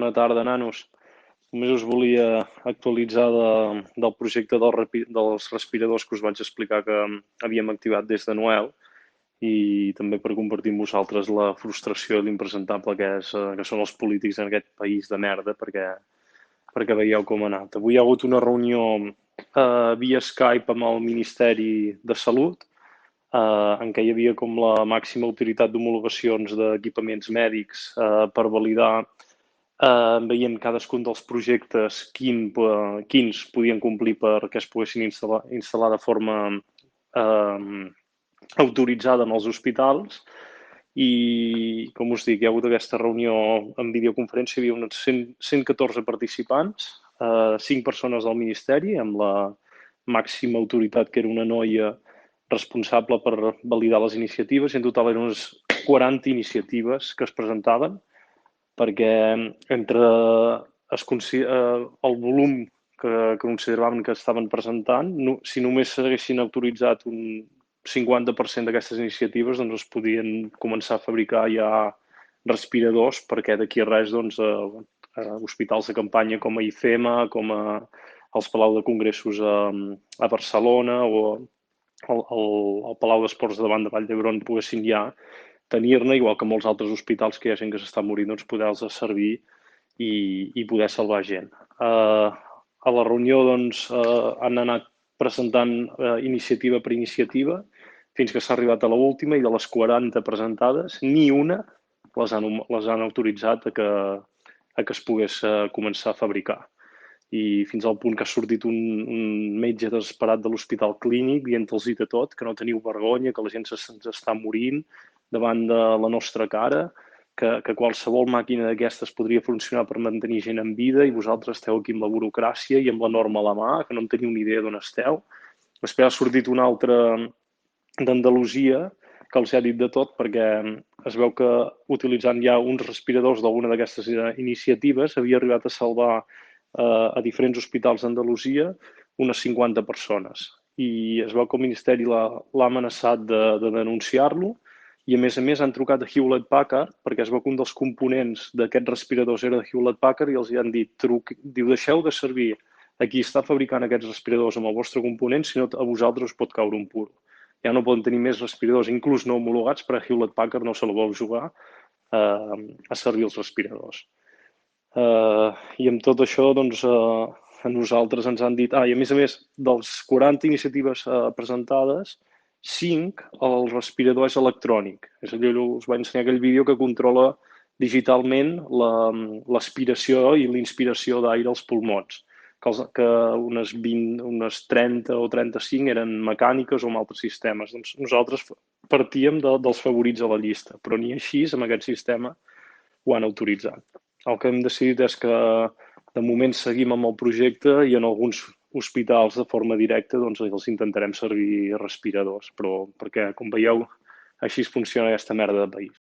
Bona tarda, nanos. Només us volia actualitzar del projecte dels respiradors que us vaig explicar que havíem activat des de Noel i també per compartir amb vosaltres la frustració i l'impresentable que són els polítics en aquest país de merda perquè veieu com ha anat. Avui hi ha hagut una reunió via Skype amb el Ministeri de Salut en què hi havia com la màxima autoritat d'homologacions d'equipaments mèdics per validar veient cadascun dels projectes quins podien complir perquè es poguessin instal·lar de forma autoritzada en els hospitals i, com us dic, hi ha hagut aquesta reunió en videoconferència, hi havia uns 114 participants, 5 persones del Ministeri, amb la màxima autoritat que era una noia responsable per validar les iniciatives, i en total eren unes 40 iniciatives que es presentaven, perquè entre el volum que consideraven que estaven presentant, si només s'haguessin autoritzat un 50% d'aquestes iniciatives, doncs es podien començar a fabricar ja respiradors, perquè d'aquí a res doncs, hospitals de campanya com a IFEMA, com els Palau de Congressos a Barcelona o el Palau d'Esports de davant de Vall d'Hebron poguessin ja tenir-ne, igual que molts altres hospitals que hi ha gent que s'està morint, doncs poder-los servir i poder salvar gent. A la reunió doncs, han anat presentant iniciativa per iniciativa fins que s'ha arribat a l'última i de les 40 presentades, ni una les han autoritzat a que es pogués començar a fabricar. I fins al punt que ha sortit un metge desesperat de l'Hospital Clínic dient-los de tot, que no teniu vergonya, que la gent se'ns està morint davant de la nostra cara, que qualsevol màquina d'aquestes podria funcionar per mantenir gent en vida i vosaltres esteu aquí amb la burocràcia i amb la norma a la mà, que no en teniu ni idea d'on esteu. Després ha sortit un altre d'Andalusia que els ha dit de tot perquè es veu que utilitzant ja uns respiradors d'alguna d'aquestes iniciatives havia arribat a salvar a diferents hospitals d'Andalusia unes 50 persones. I es veu que el Ministeri l'ha amenaçat de denunciar-lo i, a més, han trucat a Hewlett-Packard perquè es veu que un dels components d'aquests respiradors era de Hewlett-Packard i els han dit, deixeu de servir a qui està fabricant aquests respiradors amb el vostre component, si no a vosaltres us pot caure un puro. Ja no poden tenir més respiradors, inclús no homologats, perquè Hewlett-Packard no se la vol jugar a servir els respiradors. I amb tot això, doncs, a nosaltres ens han dit, i a més, dels 40 iniciatives presentades, 5, el respirador és electrònic. És a dir, us vaig ensenyar aquell vídeo que controla digitalment l'aspiració i l'inspiració d'aire als pulmons, que unes 30 o 35 eren mecàniques o amb altres sistemes. Doncs nosaltres partíem dels favorits a la llista, però ni així, amb aquest sistema, ho han autoritzat. El que hem decidit és que de moment seguim amb el projecte i en alguns hospitals de forma directa doncs els intentarem servir respiradors, però perquè, com veieu, així funciona aquesta merda de país.